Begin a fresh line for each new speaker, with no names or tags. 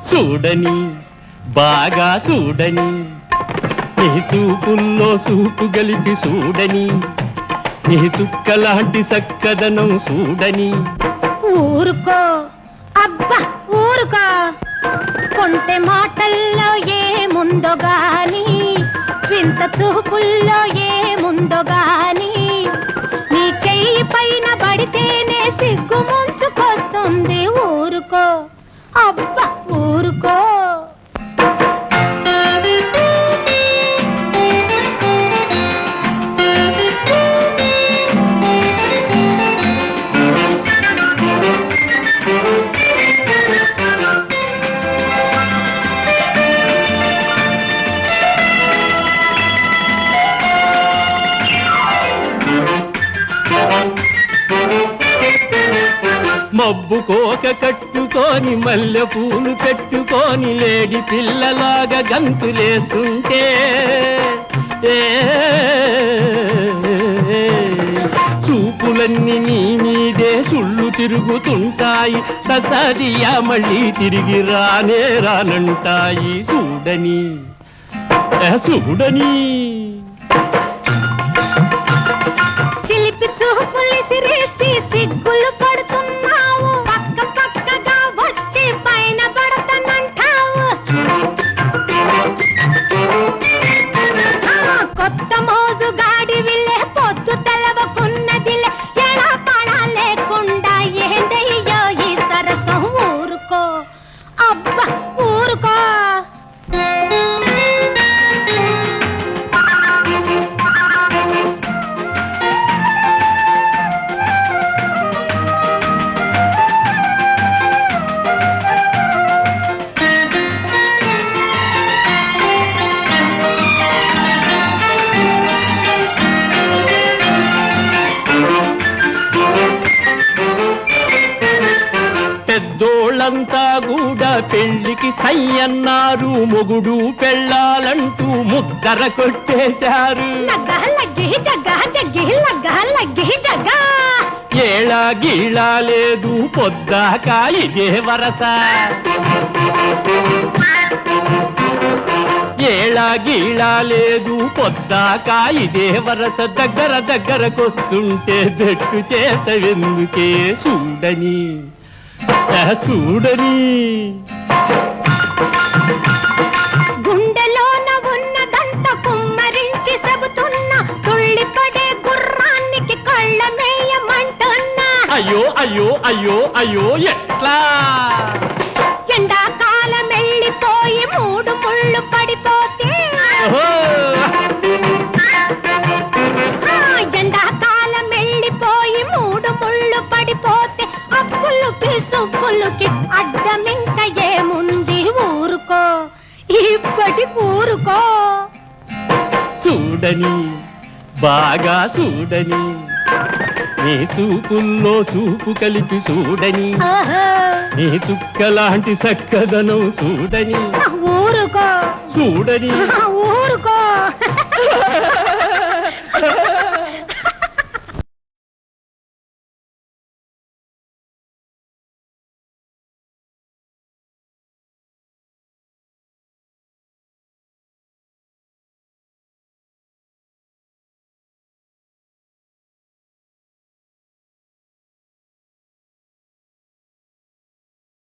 చూడని బాగా చూడని నీ చూపుల్లో చూపు గలిపి చూడని నీ చుక్కలాంటి చక్కదనం చూడని.
ఊరుకో అబ్బా ఊరుకో, కొంటె మాటల్లో ఏముందో గాని, వింత చూపుల్లో ఏముందో గాని, నీ చెయ్యి పైన పడితేనే సిగ్గు ముంచుకొస్తుంది. ఊరుకో అబ్బా ఊరుకో.
మబ్బు కోక కట్టుకొని మల్లె పూలు పెట్టుకొని లేడి పిల్లలాగా గంతులేస్తుంటే చూపులన్నీ నీ మీదే సుళ్ళు తిరుగుతుంటాయి. ససదియా మళ్ళీ తిరిగి రానే రానంటాయి. చూడని చూడని
చిలిపి చూపులు సిరేసి సిగ్గులు పడుతున్నావు, పక్క పక్కగా వచ్చి పైన పడతానంటావు. కొత్త మోజు గాడి విల్లే పొద్దు తెలవకున్నదిలే, ఎలా పడా లేకుండా ఏందయ్యో ఈ సరసం. ఊరుకో అబ్బా ఊరుకో.
పెద్దోళ్ళంతా కూడా పెళ్లికి సై అన్నారు, మొగుడు పెళ్ళాలంటూ ముద్దర కొట్టేశారు. ఏళా గీళా లేదు పొద్దాక ఇదే వరస, ఏళా గీళా లేదు పొద్దాక ఇదే వరస. దగ్గర దగ్గరకొస్తుంటే దట్టు చేతవెందుకే. చూడని చూడని
గుండెలోన ఉన్నదంతా కుమ్మరించి చెబుతున్నా, తుళ్ళిపడే గుర్రానికి కళ్ళమేయమంటున్నా.
అయ్యో అయ్యో అయ్యో అయ్యో ఎట్లా?
ఎండాకాలం వెళ్ళిపోయి మూడు ముళ్ళు పడిపోతే, ఎండాకాలం వెళ్ళిపోయి మూడు ముళ్ళు పడిపోతే, అప్పులుకి సుప్పులుకి అడ్డమింక ఏముంది. ఊరుకో ఇప్పటి ఊరుకో.
చూడని బాగా చూడని నీ చూపుల్లో చూపు కలిపి చూడని, నీ చుక్కలాంటి చక్కదనం చూడని.
ఊరుకో
చూడని
ఊరుకో.